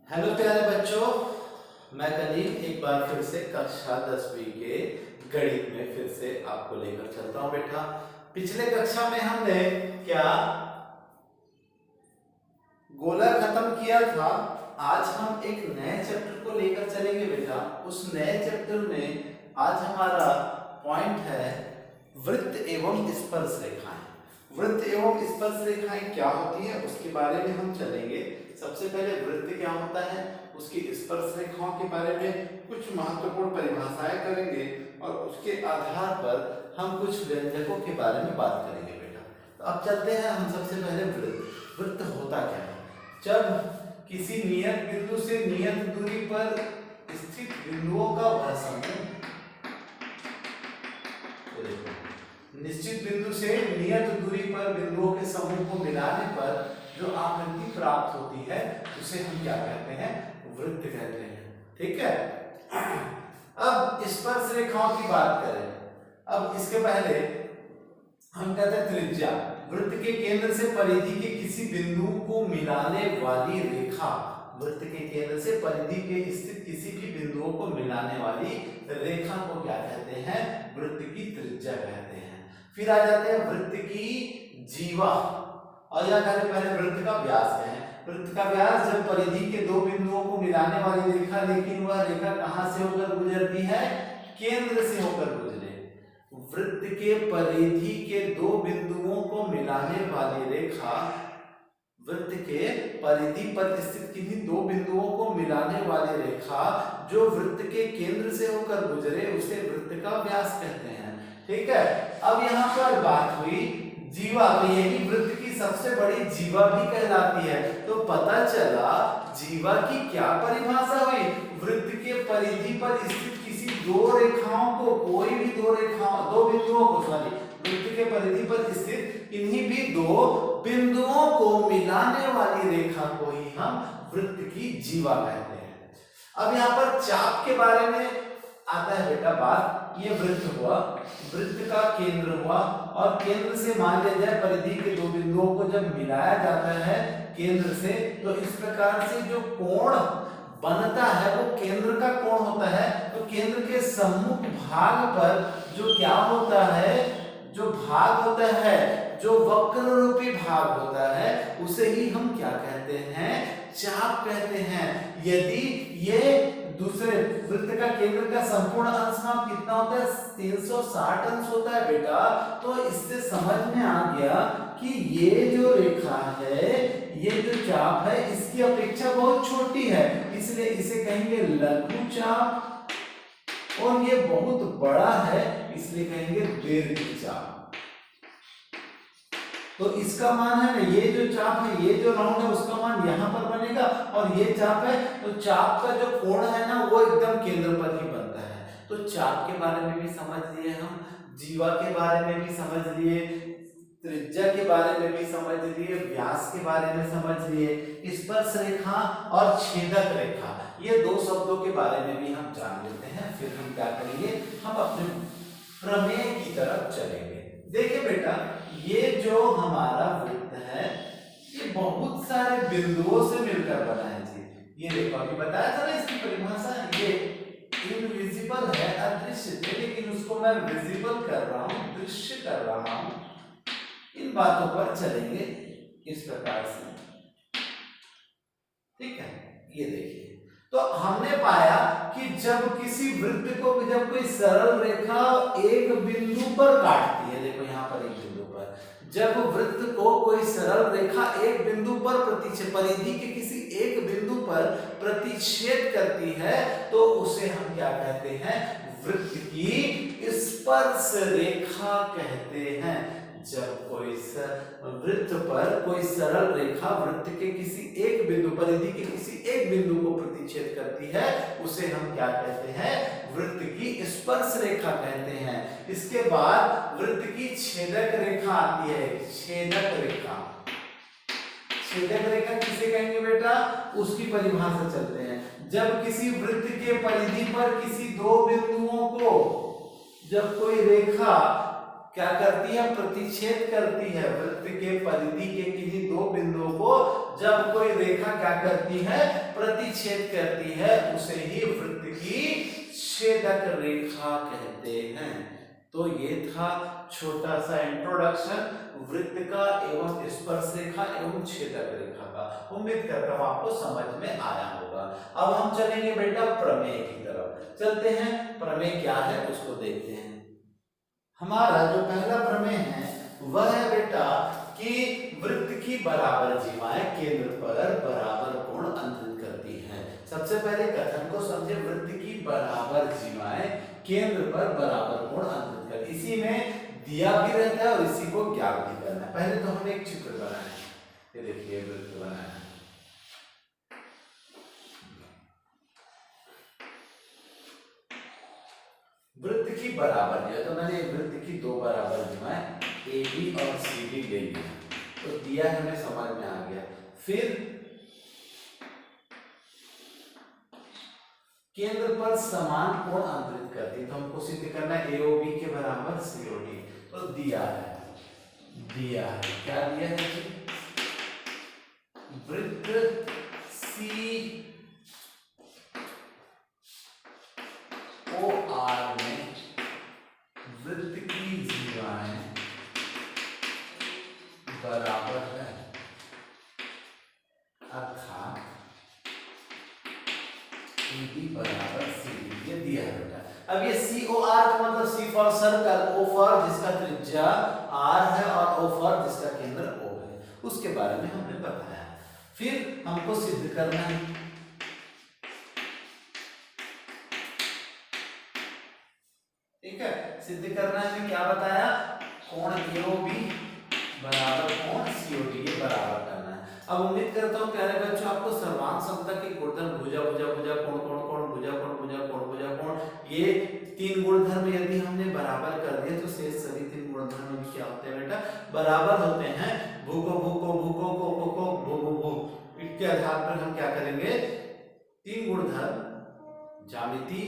Hello प्यारे बच्चों, मैं कलीम एक बार फिर से कक्षा 10वीं के गणित में फिर से आपको लेकर चलता हूं बेटा। पिछले कक्षा में हमने क्या गोला खत्म किया था। आज हम एक नए चैप्टर को लेकर चलेंगे बेटा। उस नए चैप्टर में आज हमारा पॉइंट है वृत्त एवं स्पर्श रेखाएं। वृत्त एवं स्पर्श रेखाएं क्या होती है उसके बारे में हम चलेंगे। सबसे पहले वृत्त क्या होता है, उसकी स्पर्श रेखाओं के बारे में कुछ महत्वपूर्ण परिभाषाएं करेंगे और उसके आधार पर हम कुछ व्यंजकों के बारे में बात करेंगे बेटा। तो अब चलते हैं हम सबसे पहले वृत्त। वृत्त होता क्या है? जब किसी नियत बिंदु से नियत दूरी पर स्थित बिंदुओं का वह समूह, निश्चित बिंदु से नियत दूरी पर बिंदुओं के समूह को मिलाने पर जो आकृति प्राप्त होती है उसे हम क्या कहते हैं? वृत्त कहते हैं। ठीक है। अब स्पर्श रेखाओं की बात करें। अब इसके पहले हम कहते हैं त्रिज्या। वृत्त के केंद्र से परिधि के किसी बिंदु को मिलाने वाली रेखा, वृत्त के केंद्र से परिधि के स्थित किसी भी बिंदुओं को मिलाने वाली रेखा को क्या कहते हैं? वृत्त की त्रिज्या कहते हैं। फिर आ जाते हैं वृत्त की जीवा, और या पहले वृत्त का व्यास है। वृत्त का व्यास जब परिधि के दो बिंदुओं को मिलाने वाली रेखा, लेकिन वह रेखा कहां से होकर गुजरती है? केंद्र से होकर गुजरे। वृत्त के परिधि के दो बिंदुओं को मिलाने वाली रेखा, वृत्त के परिधि पर स्थित किन्हीं दो बिंदुओं को मिलाने वाली रेखा जो वृत्त के केंद्र से होकर गुजरे उसे वृत्त का व्यास कहते हैं। ठीक है। अब यहाँ पर बात हुई जीवा, तो यही वृत्त की सबसे बड़ी जीवा भी कहलाती है। तो पता चला जीवा की क्या परिभाषा हुई? वृत्त के परिधि पर स्थित किसी दो रेखाओं को, कोई भी दो बिंदुओं को, वृत्त के परिधि पर स्थित इन्हीं भी दो बिंदुओं को मिलाने वाली रेखा को ही हम वृत्त की जीवा कहते हैं। अब यहाँ पर चाप के बारे में आता है बेटा बात। ये वृत्त हुआ, वृत्त का केंद्र हुआ, और केंद्र से मान लिया जाए परिधि के दो बिंदुओं को जब मिलाया जाता है केंद्र से, तो इस प्रकार से जो कोण बनता है वो केंद्र का कोण होता है। तो केंद्र के सम्मुख भाग पर जो क्या होता है, जो भाग होता है, जो वक्र रूपी भाग होता है, उसे ही हम क्या कहते हैं? चाप कहते हैं। यदि ये दूसरे वृत्त का केंद्र का संपूर्ण अंशमाप कितना होता है? 360 अंश होता है बेटा। तो इससे समझ में आ गया कि ये जो रेखा है, ये जो चाप है, इसकी अपेक्षा बहुत छोटी है, इसलिए इसे कहेंगे लघु चाप, और ये बहुत बड़ा है इसलिए कहेंगे दीर्घ चाप। तो इसका मान है ना, ये जो चाप है, ये जो राउंड है, उसका मान यहां पर बनेगा, और ये चाप है तो चाप का जो कोण है ना वो एकदम केंद्र पर ही बनता है। तो चाप के बारे में भी समझ लिए हम, जीवा के बारे में भी समझ लिए, त्रिज्या के बारे में भी समझ लिए, व्यास के बारे में समझ लिए, स्पर्श रेखा और छेदक रेखा, ये दो शब्दों के बारे में भी हम जान लेते हैं। फिर हम क्या करेंगे? हम अपने प्रमेय की तरफ चलेंगे। देखिए बेटा, ये जो हमारा वृत्त है ये बहुत सारे बिंदुओं से मिलकर बना है जी। ये देखो अभी बताया था ना इसकी परिभाषा, ये इनविजिबल है, अदृश्य थे, लेकिन उसको मैं विजिबल कर रहा हूं, दृश्य कर रहा हूं। इन बातों पर चलेंगे इस प्रकार से। ठीक है। ये देखिए, तो हमने पाया कि जब किसी वृत्त को, जब कोई सरल रेखा एक बिंदु पर काटती है, देखो यहाँ पर एक बिंदु पर, जब वृत्त को कोई सरल रेखा एक बिंदु पर प्रतिच्छेद, परिधि के किसी एक बिंदु पर प्रतिच्छेद करती है, तो उसे हम क्या कहते हैं? वृत्त की स्पर्श रेखा कहते हैं। जब कोई वृत्त पर कोई सरल रेखा वृत्त के किसी एक बिंदु, परिधि के किसी एक बिंदु को प्रतिच्छेद करती है, उसे हम क्या कहते हैं? वृत्त की स्पर्श रेखा कहते हैं। इसके बाद वृत्त की छेदक रेखा आती है। छेदक रेखा, छेदक रेखा किसे कहेंगे बेटा? उसकी परिभाषा चलते हैं। जब किसी वृत्त के परिधि पर किसी दो बिंदुओं को, जब कोई रेखा क्या करती है, प्रतिच्छेद करती है वृत्त के परिधि के किसी दो बिंदुओं को जब कोई रेखा क्या करती है, प्रतिच्छेद करती है, उसे ही वृत्त की छेदक रेखा कहते हैं। तो ये था छोटा सा इंट्रोडक्शन वृत्त का एवं स्पर्श रेखा एवं छेदक रेखा का। उम्मीद करता हूं आपको समझ में आया होगा। अब हम चलेंगे बेटा प्रमेय की तरफ। चलते हैं, प्रमेय क्या है उसको देखते हैं। हमारा जो पहला प्रमेय है वह है बेटा कि वृत्त की बराबर जीवाएं केंद्र पर बराबर कोण अंतरित करती हैं। सबसे पहले कथन को समझे, वृत्त की बराबर जीवाएं केंद्र पर बराबर कोण अंतरित कर, इसी में दिया भी रहता है और इसी को ज्ञात भी करना है। पहले तो हम एक चित्र बनाए, ये देखिए वृत्त बनाया है। वृत्त की बराबर दिया तो मैंने वृत्त की दो बराबर जीवाएं ए बी और सी डी ले लिया, तो दिया हमें समझ में आ गया। फिर केंद्र पर समान कोण अंतरित करती, तो हमको सिद्ध करना है एओबी के बराबर सीओडी। तो दिया है क्या दिया है जी, वृत्त सी ओ आर में वृत्त की जीवाएं बराबर है, अर्थात AB बराबर CD, ये दिया है बेटा। अब ये COR का मतलब C for circle, O for जिसका त्रिज्या R है और O फॉर जिसका केंद्र O है, उसके बारे में हमने बताया। फिर हमको सिद्ध करना है, ठीक है, सिद्ध करना है। क्या बताया, कोण AOB बराबर कोण COD ये बराबर करना है। अब उम्मीद करता हूँ प्यारे बच्चों आपको सर्वांग समता के गुणधर्म भुजा भुजा भुजा कोण कोण कोण भुजा कोण भुजा कोण भुजा कोण, ये तीन गुणधर्म यदि हमने बराबर कर दिए तो शेष सभी तीन गुणधर्म भी क्या होते हैं बेटा, बराबर होते हैं। भूको भूको भूको को को भू भू भू, इसके आधार पर हम क्या करेंगे, तीन गुणधर्म ज्यामिति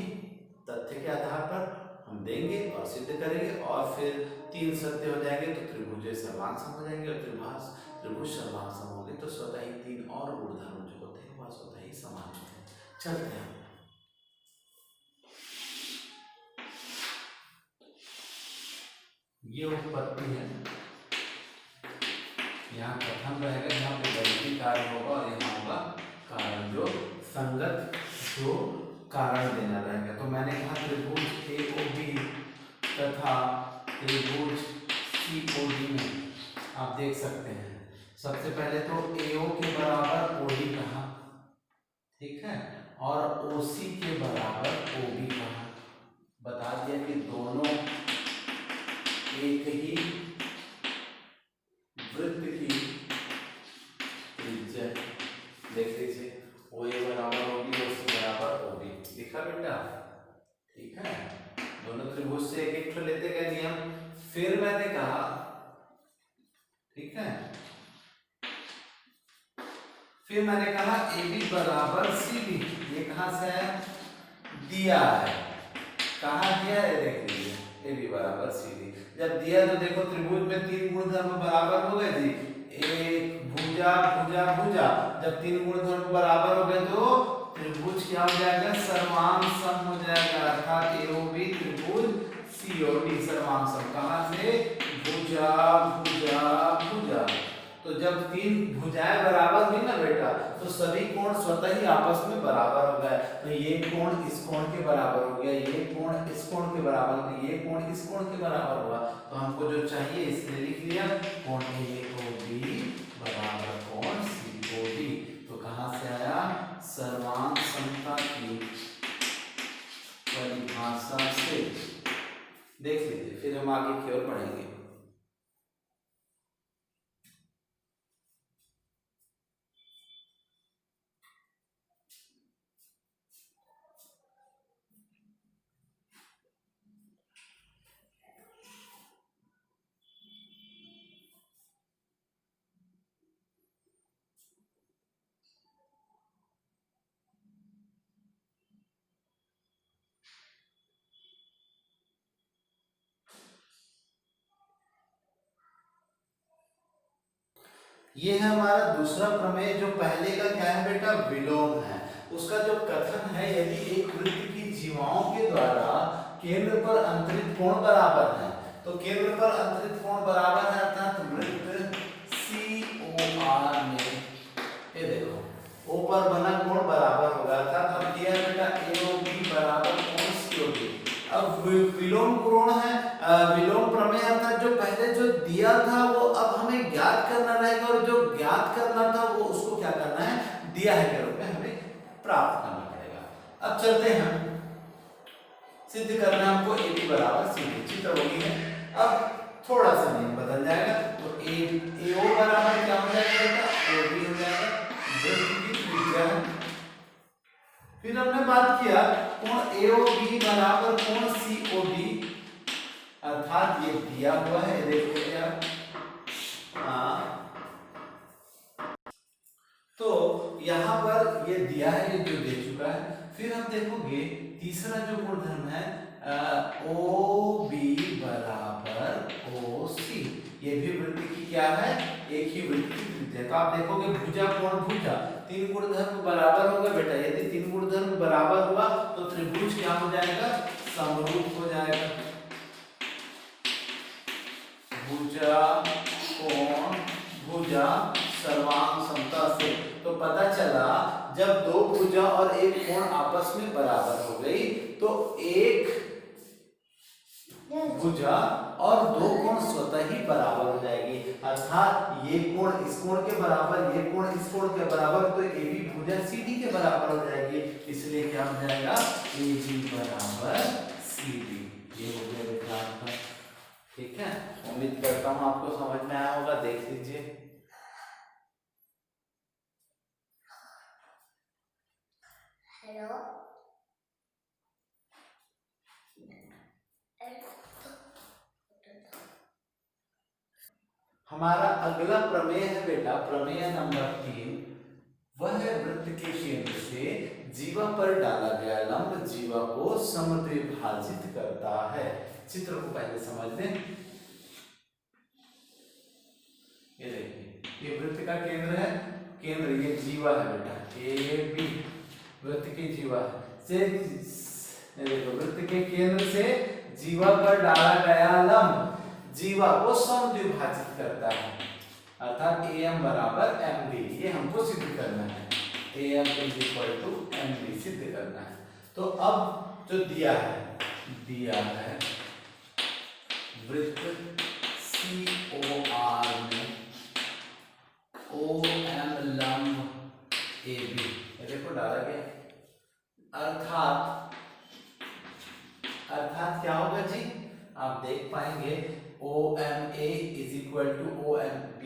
तथ्य के आधार पर हम देंगे और सिद्ध करेंगे, और फिर तीन सत्य हो जाएंगे तो त्रिभुज सर्वांग सम हो जाएंगे, और त्रिभुज सर्वांग सम होंगे तो स्वतः ही तीन और गुणधर्म जो होते हैं वह स्वतः ही समान होते हैं। चलते हैं, ये उत्पत्ति है, यहाँ प्रथम रहेगा, यहाँ पे गलती कार्य होगा और यहाँ होगा कारण, जो संगत जो कारण देना रहेगा। तो मैंने कहा त्रिभुज AOB तथा त्रिभुज COD में आप देख सकते हैं, सबसे पहले तो AO के बराबर OD कहा, ठीक है, और OC के बराबर OB कहा, बता दिया कि दोनों एक ही वृत्त की त्रिज्या, देख लीजिए OA बराबर OB, OC बराबर OB, लिखा बेटा, ठीक है, दोनों त्रिभुज से एक एक लेते गए नियम। फिर मैंने कहा, ठीक है, फिर मैंने कहा AB बराबर CD, ये कहां से आया, दिया है, कहा दिया है, देख लीजिए AB बराबर CD, जब दिया तो देखो त्रिभुज में तीन गुणधर्म बराबर हो गए जी, एक भुजा भुजा भुजा, जब तीन गुणधर्म बराबर हो गए तो त्रिभुज क्या हो जाएगा, सर्वांग सम हो जाएगा, अर्थात AOB त्रिभुज COD सर्वांग सम, कहां से, भुजा भुजा भुजा। तो जब तीन भुजाएं बराबर हुई ना बेटा, तो सभी कोण स्वतः ही आपस में बराबर हो गए, तो ये कोण इस कोण के बराबर हो गया, ये कोण इस कोण के बराबर, तो ये कोण इस कोण के बराबर हुआ, तो हमको जो चाहिए इसने लिख लिया, कोण AOB बराबर कोण COD। तो कहां से आया, सर्वांग समता की परिभाषा से, देख लीजिए, फिर हम आगे की ओर बढ़ेंगे। ये है हमारा दूसरा प्रमेय। जो पहले का क्या है बेटा, विलोम है। उसका जो कथन है, यदि एक वृत्त की जीवाओं के द्वारा केंद्र पर अंतरित कोण बराबर है, तो केंद्र पर अंतरित कोण बराबर है अर्थात वृत्त COR में ये देखो O पर बना कोण बराबर होगा, अर्थात अब दिया है बेटा AOB बराबर कोण COD। अब विलोम कोण है, विलोम प्रमेय अर्थात जो पहले जो दिया था वो अब हमें ज्ञात करना रहेगा, और जो ज्ञात करना था वो उसको क्या करना है, दिया है के रूप में हमें प्राप्त करना पड़ेगा। अब चलते हैं, सिद्ध करना है हमको AB बराबर CD। चित्र वही है, अब थोड़ा सा नियम बदल जाएगा, तो AO बराबर क्या हो जाएगा बेटा, OB हो जाएगा, वृत्त की त्रिज्या है। फिर हमने बात किया कोण AOB बराबर कोण COD, अर्थात ये दिया हुआ है, देखो क्या, तो यहां पर ये दिया है, ये जो दे चुका है। फिर हम देखोगे तीसरा जो गुणधर्म है OB बराबर OC, ये भी वृत्त की क्या है, एक ही वृत्त की त्रिज्या। तो आप देखोगे भुजा कोण भुजा, तीन गुणधर्म बराबर होगा बेटा। यदि तीन गुणधर्म बराबर हुआ तो त्रिभुज क्या हो जाएगा, समरूप हो जाएगा। भुजा कोण भुजा सर्वांग समता से, तो पता चला जब दो भुजा और एक कोण आपस में बराबर हो गई तो एक भुजा और दो कोण स्वतः ही बराबर हो जाएगी, अर्थात ये कोण इस कोण के बराबर, ये कोण इस कोण के बराबर, तो AB भुजा CD के बराबर हो जाएगी। इसलिए क्या हो जाएगा, AB बराबर CD। ये हो गया बेटा आपका, ठीक है। उम्मीद करता हूं आपको समझ में आया होगा, देख लीजिए। हेलो, हमारा अगला प्रमेय है बेटा, प्रमेय नंबर 3। वह वृत्त के केंद्र से जीवा पर डाला गया लंब जीवा को समद्विभाजित करता है। चित्र को पहले समझ लें। ये देखिए, ये वृत्त का केंद्र है, केंद्र ये जीवा है बेटा, AB वृत्त की जीवा से, देखो वृत्त के केंद्र से जीवा पर डाला गया लंब जीवा को समद्विभाजित करता है, अर्थात AM बराबर MD। ये हमको सिद्ध करना है, AM = MD सिद्ध करना है। तो अब जो दिया है वृत्त COR में OM लंब AB, ये देखो डाला गया, अर्थात क्या होगा जी, आप देख पाएंगे OMA = OMB,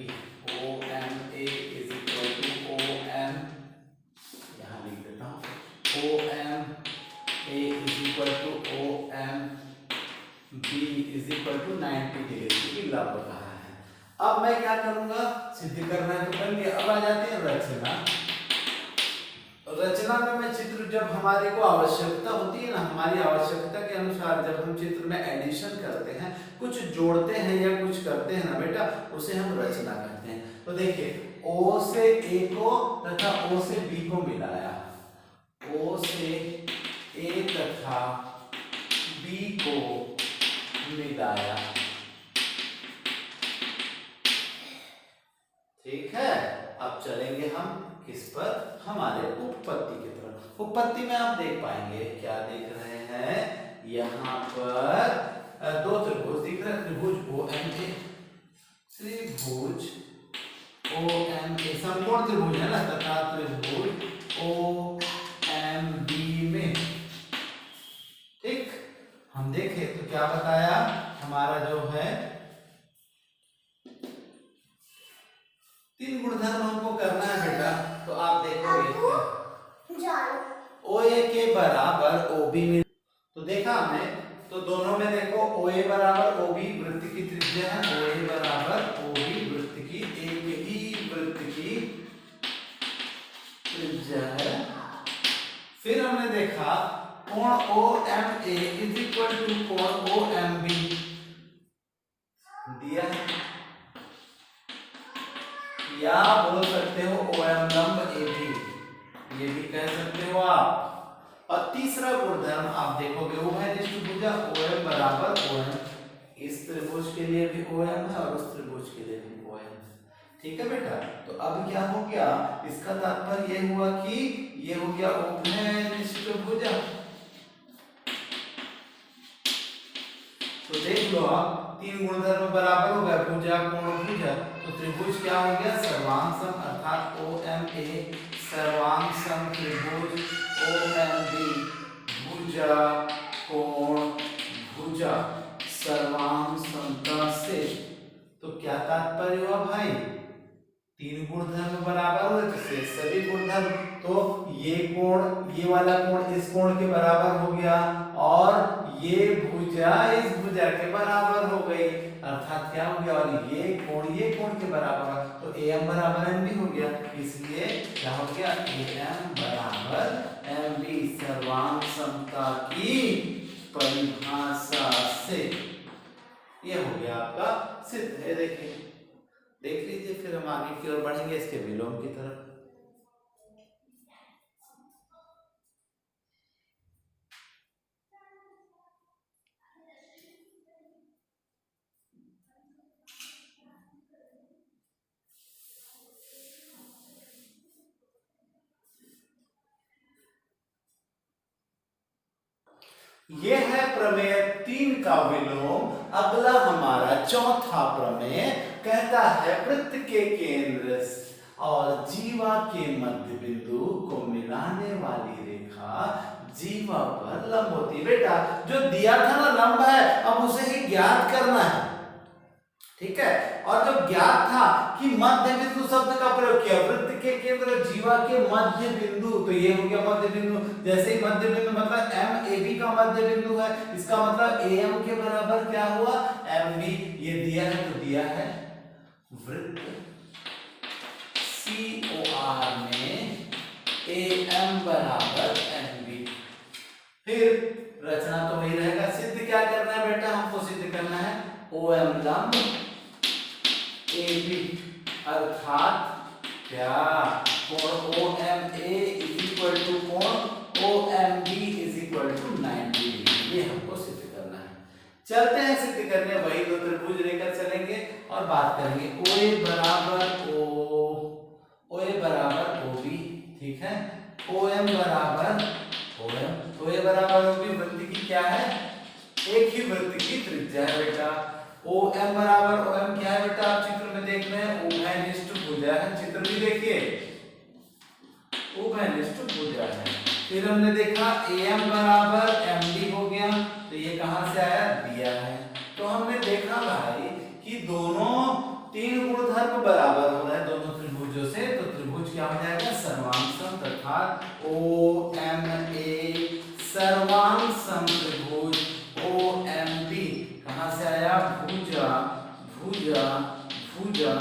OMA = OM, यहाँ लिख देता हूँ, OMA = OMB = 90 डिग्री की लंब कहा है। अब मैं क्या करूंगा, सिद्ध करना है तो कर लिया। अब आ जाते हैं रचना में मैं चित्र, जब हमारे को आवश्यकता होती है ना, हमारी आवश्यकता के अनुसार जब हम चित्र में एडिशन करते हैं, कुछ जोड़ते हैं या कुछ करते हैं ना बेटा, उसे हम रचना कहते हैं। तो देखिए O से A को तथा O से B को मिलाया, O से A तथा B को मिलाया, ठीक है। अब चलेंगे हम किस पर, हमारे उपपत्ति की तरफ। उपपत्ति में आप देख पाएंगे, क्या देख रहे हैं, यहाँ पर दो त्रिभुज दिख रहे हैं, त्रिभुज OMA, त्रिभुज OMA समकोण त्रिभुज है ना, तथा त्रिभुज OMB में, ठीक। हम देखें तो क्या बताया, हमारा जो है तीन गुणधर्म हमको करना है बेटा। तो आप देखोगे OA के बराबर OB में, तो देखा हमने, तो दोनों में देखो OA बराबर OB वृत्त की त्रिज्या है, OA बराबर OB वृत्त की, एक ही वृत्त की त्रिज्या है। फिर हमने देखा कोण OMA = कोण OMB दिया है, या बोल सकते हो ओ एम लंब ए बी, ये भी कह सकते हो आप। और तीसरा गुणधर्म आप देखोगे उभयनिष्ठ भुजा ओ एम बराबर ओ एम, इस त्रिभुज के लिए भी ओ एम है और उस त्रिभुज के लिए भी ओ एम है। ठीक है बेटा, तो अब क्या हो गया, इसका तात्पर्य ये हुआ कि ये हो गया उभयनिष्ठ भुजा। तो देख लो आप, तीन गुणधर्म बराबर हो गया, भुजा कोण भुजा, तो त्रिभुज क्या हो गया, सर्वांग सम, अर्थात ओ एम ए सर्वांग सम त्रिभुज ओ एम बी, भुजा कोण भुजा सर्वांग समता से। तो क्या तात्पर्य हुआ भाई, तीन गुणधर्म बराबर हुए तो शेष सभी गुणधर्म, तो ये कोण, ये वाला कोण इस कोण के बराबर हो गया और ये भुजा इस भुजा के बराबर हो गई, अर्थात क्या हो गया, और ये कोण के बराबर है, तो ए एम बराबर एम बी हो गया। इसलिए क्या हो गया, ए एम बराबर एम बी सर्वांग समता की परिभाषा से। ये हो गया आपका सिद्ध है। देखिए देख लीजिए, फिर हम आगे की ओर बढ़ेंगे इसके विलोम की तरफ। ये है प्रमेय 3 का विलोम। अगला हमारा चौथा प्रमेय कहता है वृत्त के केंद्र और जीवा के मध्य बिंदु को मिलाने वाली रेखा जीवा पर लंब होती है। बेटा जो दिया था ना लंब है, अब उसे ही ज्ञात करना है, ठीक है। और जो ज्ञात था कि मध्य बिंदु शब्द का प्रयोग किया, वृत्त के केंद्र जीवा के मध्य बिंदु, तो ये हो गया मध्य बिंदु। जैसे ही मध्य बिंदु मतलब एम ए बी का मध्य बिंदु है, इसका मतलब ए एम के बराबर क्या हुआ, एम बी। ये दिया है तो दिया है वृत्त सी ओ आर में ए एम बराबर एम बी। फिर रचना तो वही रहेगा, सिद्ध क्या करना है बेटा, हमको सिद्ध करना है ओ एम लंब ए बी, अर्थात क्या, कोण O M A is equal to कोण O M B is equal to 90 degree. ये हमको सिद्ध करना है। चलते हैं सिद्ध करने, वही दो त्रिभुज लेकर चलेंगे और बात करेंगे ओ ए बराबर ओ ए बराबर ओ बी, ठीक है। ओ एम बराबर ओ एम, ओ ए बराबर ओ बी, वृत्त की क्या है, एक ही वृत्त की त्रिज्या है बेटा। ओ एम बराबर ओ एम क्या है बेटा, आप चित्र में देख रहे हैं उभयनिष्ठ भुजा है, चित्र भी देखिए उभयनिष्ठ भुजा है। फिर हमने देखा ए एम बराबर एम डी हो गया, तो ये कहां से आया, दिया है। तो हमने देखा भाई कि दोनों तीन गुणधर्म बराबर हो रहे हैं दोनों त्रिभुजों से, तो त्रिभुज क्या हो जाएगा, सर्वांग सम, अर्थात ओ एम ए सर्वांग सम त्रिभुज ओ एम बी कहां से आया, भुजा भुजा भुजा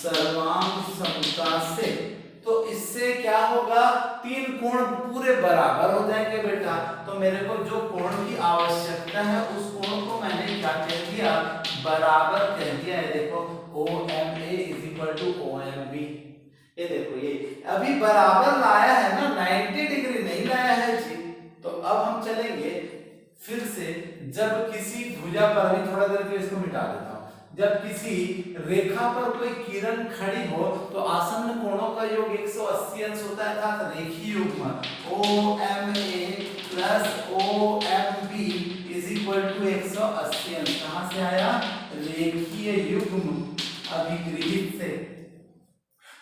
सर्वांग समता से। तो इससे क्या होगा, तीन कोण पूरे बराबर हो जाएंगे बेटा। तो मेरे को जो कोण की आवश्यकता है उस कोण को मैंने क्या कह दिया, बराबर कह दिया है। देखो O M A is equal to O M B, ये देखो ये अभी बराबर लाया है ना, 90 डिग्री नहीं लाया है जी। तो अब हम चलेंगे फिर से, जब किसी भुजा पर, अभी थोड़ा देर के इसको मिटा देता हूं, जब किसी रेखा पर कोई किरण खड़ी हो तो आसन्न कोणों का योग 180 अंश होता है, अर्थात रेखीय युग्म O M A plus O M B is equal to 180 अंश। कहां से आया, रेखीय युग्म अभिगृहित से।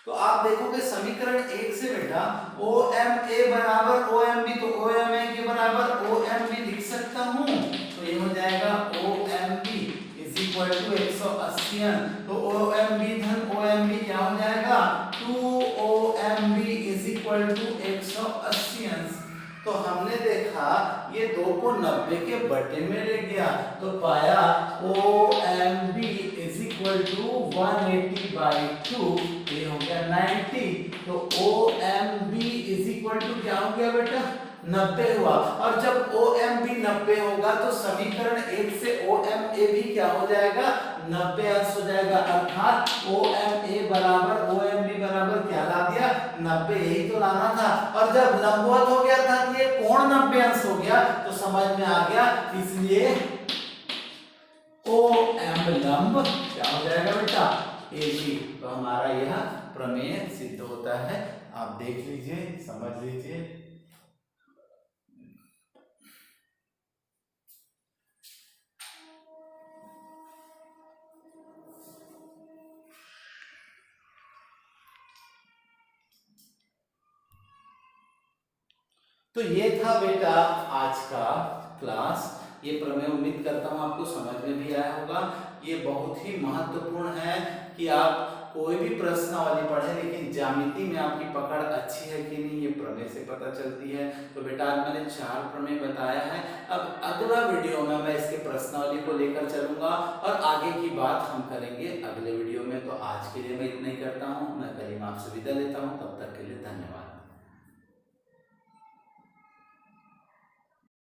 तो आप देखोगे समीकरण 1 से बेटा ओ एम ए बराबर ओ एम बी, तो ओ एम ए के बराबर ओ एम बी लिख सकता हूं, तो ये हो जाएगा O M B is equal to 180। तो ओ एम बी धन ओ एम बी क्या हो जाएगा, 2 O M B is equal to 180। तो हमने देखा ये 2 को 90 के बटे में ले गया, तो पाया O M B is equal to 180/2, ये हो गया 90। तो O M B is equal to क्या हो गया बेटा, 90 हुआ। और जब ओ एम बी 90 होगा तो समीकरण 1 से ओ एम ए भी क्या हो जाएगा, 90 अंश हो जाएगा, अर्थात ओ एम ए बराबर ओ एम बी बराबर क्या ला दिया 90, यही तो लाना था। और जब लंबवत हो गया था ये कोण 90 अंश हो गया तो समझ में आ गया, इसलिए OM लंब क्या हो जाएगा बेटा AB। तो हमारा यह प्रमेय सिद्ध होता है। आप देख लीजिए, समझ लीजिए। तो ये था बेटा आज का क्लास। ये प्रमेय उम्मीद करता हूँ आपको समझ में भी आया होगा। ये बहुत ही महत्वपूर्ण है कि आप कोई भी प्रश्नावली पढ़े लेकिन ज्यामिति में आपकी पकड़ अच्छी है कि नहीं, ये प्रमेय से पता चलती है। तो बेटा आज मैंने 4 प्रमेय बताया है। अब अगला वीडियो में मैं इसके प्रश्नावली को लेकर चलूंगा और आगे की बात हम करेंगे अगले वीडियो में। तो आज के लिए मैं इतना ही करता हूँ। मैं करीम आपसे विदा लेता हूँ। तब तक के लिए धन्यवाद।